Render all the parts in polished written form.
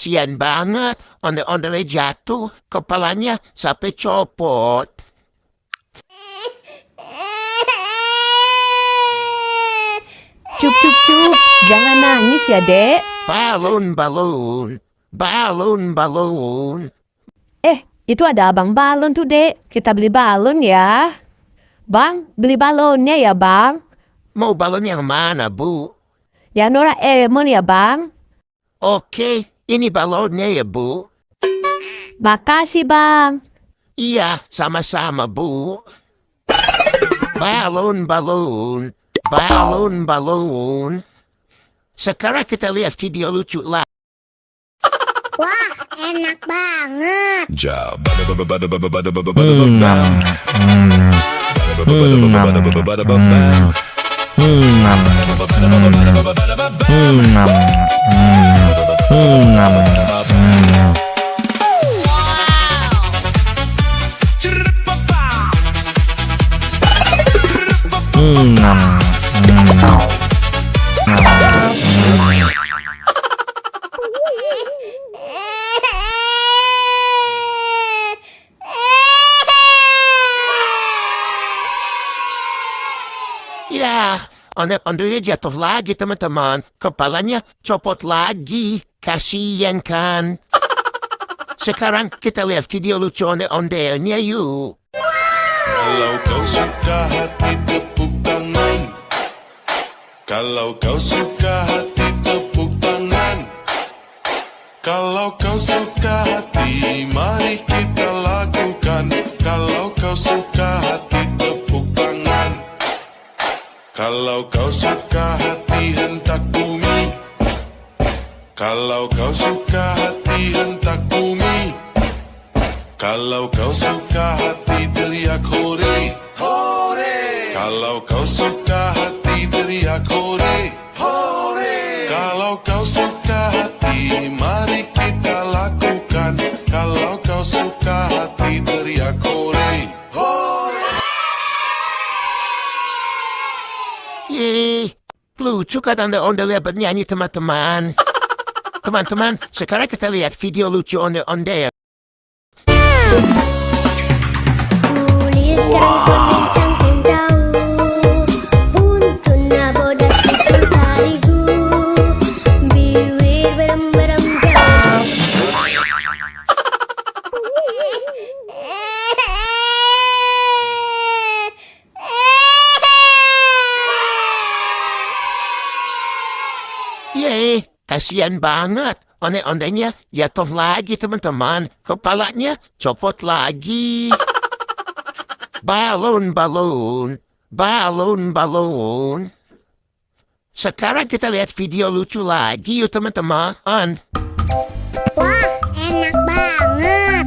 kasihan banget. Onde-onde jatuh, kepalanya sampai copot. Cup, cup, cup. Jangan nangis ya, Dek. Balon. Itu ada abang balon tuh, Dek. Kita beli balon ya. Bang, beli balonnya ya, Bang. Mau balon yang mana, Bu? Ya, Doraemon ya, Bang. Oke, ini balonnya ya, Bu. Makasih, Bang. Iya, sama-sama, Bu. Balon. Sekarang kita lihat video lucu lah. Wah, enak banget. Ya, onde jatuh lagi, teman-teman. Kepalanya copot lagi. Kasian kan? Sekarang kita lihat video lucu onde-ondenya yuk. Kalau kau suka hati tepuk tangan. Kalau kau suka hati tepuk tangan. Kalau kau suka hati mari kita lakukan. Kalau kau suka hati tepuk tangan. Kalau kau suka hati hentak bumi. Kalau kau suka hati hentak bumi. Kalau kau suka hati teriak hore, hore. Kalau kau suka hati teriak hore, hore. Kalau kau suka hati mari kita lakukan. Kalau kau suka hati teriak hore, hore. Yeay, lucu kan onde-onde lihat bernyanyi, teman-teman. Teman-teman, sekarang kita lihat video lucu onde-onde. Kulit yang jauh, untungnya bodas terigu, bibir berem-berem jauh. Yeay, kasihan banget. Onde-ondenya jatuh lagi, teman-teman. Kepalanya copot lagi. Balon. Sekarang kita lihat video lucu lagi yuk, teman-teman. Wah, enak banget.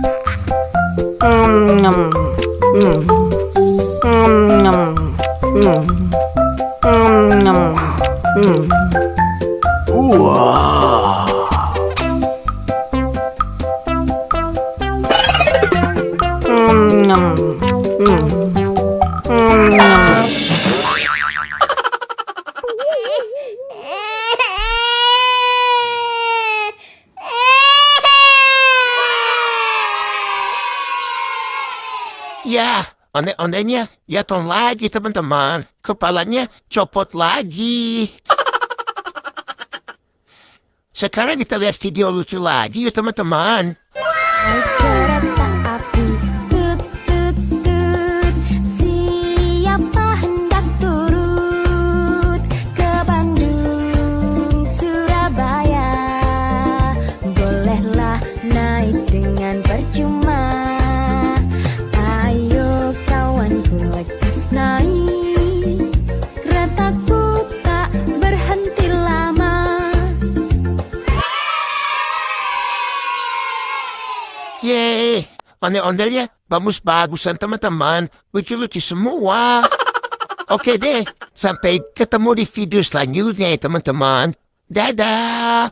Ya, onde-ondenya jatuh lagi, teman-teman. Kepalanya copot lagi. Sekarang kita lihat video lucu lagi yuk, teman-teman. Kereta api, tut tut tut. Siapa hendak turut ke Bandung, Surabaya? Bolehlah naik dengan percuma. Ayo kawanku lekas naik. Keretaku tak berhenti lama. Yeay, onde-ondenya bagus-bagusan, teman-teman. Lucu-lucu semua. Oke deh, sampai ketemu di video selanjutnya, teman-teman. Dadah.